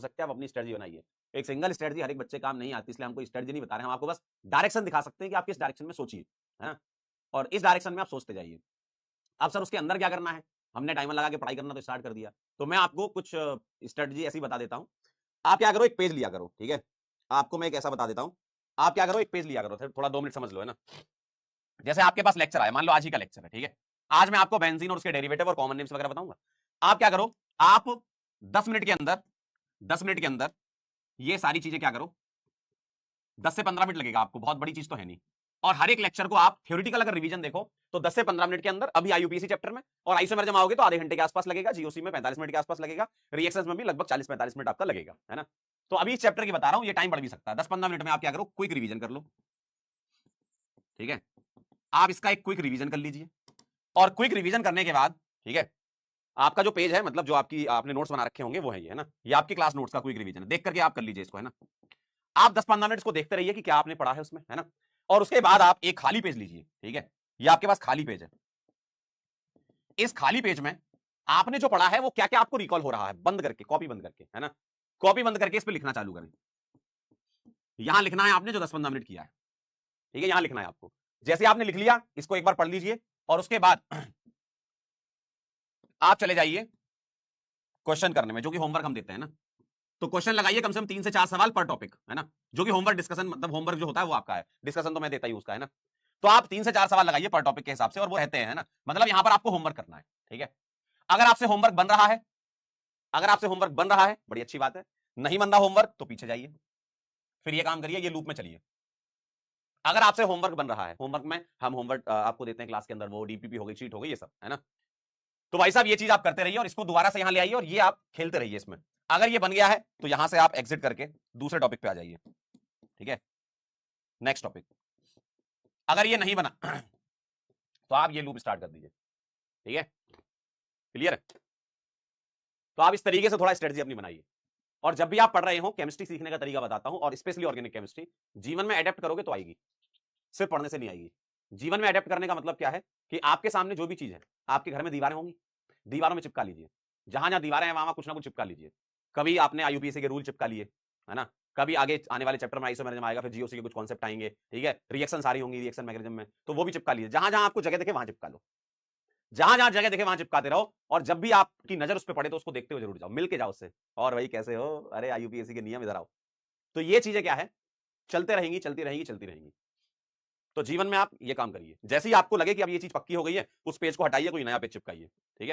सकते हैं, आप अपनी स्ट्रेटजी बनाइए। एक सिंगल स्ट्रेटजी हर एक बच्चे काम नहीं आती, इसलिए हमको स्ट्रेटजी नहीं बता रहे हैं, हम आपको बस डायरेक्शन दिखा सकते हैं कि आप किस डायरेक्शन में सोचिए, है ना, और इस डायरेक्शन में आप सोचते जाइए। अब सर उसके अंदर क्या करना है, हमने टाइमर लगा के पढ़ाई करना तो स्टार्ट कर दिया, तो मैं आपको कुछ स्ट्रेटजी ऐसी बता देता हूं। आप क्या करो, एक पेज लिया करो, ठीक है, आपको मैं एक ऐसा बता देता हूं, आप क्या करो, एक पेज लिया करो, थोड़ा 2 मिनट समझ लो, है ना। जैसे आपके पास लेक्चर आया, मान लो आज ही का लेक्चर है, ठीक है, आज मैं आपको बेंजीन और उसके डेरिवेटिव और कॉमन नेम्स वगैरह बताऊंगा। आप क्या करो, आप 10 मिनट के अंदर 10 मिनट के अंदर ये सारी चीजें क्या करो, 10 से 15 मिनट लगेगा आपको, बहुत बड़ी चीज तो है नहीं। और हर एक लेक्चर को आप थ्योरेटिकल अगर रिवीजन देखो तो 10 से 15 मिनट के अंदर, अभी आईयूपीएससी चैप्टर में, और आइसोमर जमा होगे तो आधे घंटे के आसपास लगेगा, जीओसी में 45 मिनट के आसपास लगेगा, रिएक्शंस में भी लगभग 40-45 मिनट आपका लगेगा, है ना। तो अभी इस चैप्टर की बता रहा हूं, ये टाइम बढ़ भी सकता है। 10-15 मिनट में आप क्या करो, क्विक रिवीजन कर लो, ठीक है, आप इसका एक क्विक रिवीजन कर लीजिए। और क्विक रिवीजन करने के बाद, ठीक है, आपका जो पेज है, मतलब जो आपकी आपने नोट्स बना रखे होंगे वो है ये, है ना, ये आपकी क्लास नोट्स का क्विक रिवीजन है, देख करके आप कर लीजिए इसको, है ना। आप 10-15 मिनट इसको देखते रहिए कि क्या आपने पढ़ा है उसमें, है ना। और उसके बाद आप एक खाली पेज लीजिए, ठीक है, ये आपके पास खाली पेज है। इस खाली पेज में आपने जो पढ़ा है वो क्या क्या आपको रिकॉल हो रहा है, बंद करके, कॉपी बंद करके, है ना, कॉपी बंद करके इस पे लिखना चालू करें। यहां लिखना है आपने जो 10-15 मिनट किया है, ठीक है, यहां लिखना है आपको। जैसे आपने लिख लिया, इसको एक बार पढ़ लीजिए, और उसके बाद आप चले जाइए क्वेश्चन करने में, जो कि होमवर्क हम देते हैं ना। तो क्वेश्चन लगाइए कम से कम 3 से 4 सवाल पर टॉपिक, है ना, जो कि होमवर्क डिस्कशन, मतलब होमवर्क जो होता है वो आपका है, डिस्कशन तो मैं देता ही उसका, है ना। तो आप 3 से 4 सवाल लगाइए पर टॉपिक के हिसाब से, और वो रहते हैं, है ना, मतलब यहां पर आपको होमवर्क करना है, ठीक है। अगर आपसे होमवर्क बन रहा है, अगर आपसे होमवर्क बन रहा है, बड़ी अच्छी बात है। नहीं बन रहा होमवर्क तो पीछे जाइए, फिर ये काम करिए, ये लूप में चलिए। अगर आपसे होमवर्क बन रहा है, होमवर्क में हम होमवर्क आपको देते हैं क्लास के अंदर, वो डीपीपी हो गई, शीट हो गई, ये सब, है ना। तो भाई साहब ये चीज आप करते रहिए, और इसको दोबारा से यहां ले आइए, और ये आप खेलते रहिए इसमें। अगर ये बन गया है तो यहां से आप एग्जिट करके दूसरे टॉपिक पे आ जाइए, ठीक है, नेक्स्ट टॉपिक। अगर ये नहीं बना तो आप ये लूप स्टार्ट कर दीजिए, ठीक है, क्लियर है। तो आप इस तरीके से थोड़ा स्ट्रेटजी अपनी बनाइए। और जब भी आप पढ़ रहे हो, केमिस्ट्री सीखने का तरीका बताता हूं, और स्पेशली ऑर्गेनिक केमिस्ट्री, जीवन में अडेप्ट करोगे तो आएगी, सिर्फ पढ़ने से नहीं आएगी। जीवन में अडेप्ट करने का मतलब क्या है, कि आपके सामने जो भी चीज है, आपके घर में दीवारें होंगी, दीवारों में चिपका लीजिए, जहां जहां दीवारें हैं वहां कुछ ना कुछ चिपका लीजिए। कभी आपने आईयूपीएससी के रूल चिपका लिए, है ना, कभी आगे आने वाले चैप्टर में आइसोमेरिज्म आएगा, फिर जीओसी के कुछ कॉन्सेप्ट आएंगे, ठीक है, रिएक्शन सारी होंगी रिएक्शन मैकेनिज्म में, तो वो भी चिपका लीजिए, जहां जहां आपको जगह देखे वहां चिपका लो, जहां जहां जगह देखे वहां चिपकाते रहो। और जब भी आपकी नजर उस पर पड़े तो उसको देखते हुए जरूर जाओ, मिल के जाओ उससे, और भाई कैसे हो, अरे आईयूपीएससी के नियम इधर आओ। तो ये चीजें क्या है, चलते रहेंगी चलती रहेंगी चलती रहेंगी। तो जीवन में आप ये काम करिए, जैसे ही आपको लगे कि अब ये चीज पक्की हो गई है, उस पेज को हटाइए, कोई नया पेज चिपकाइए, ठीक है।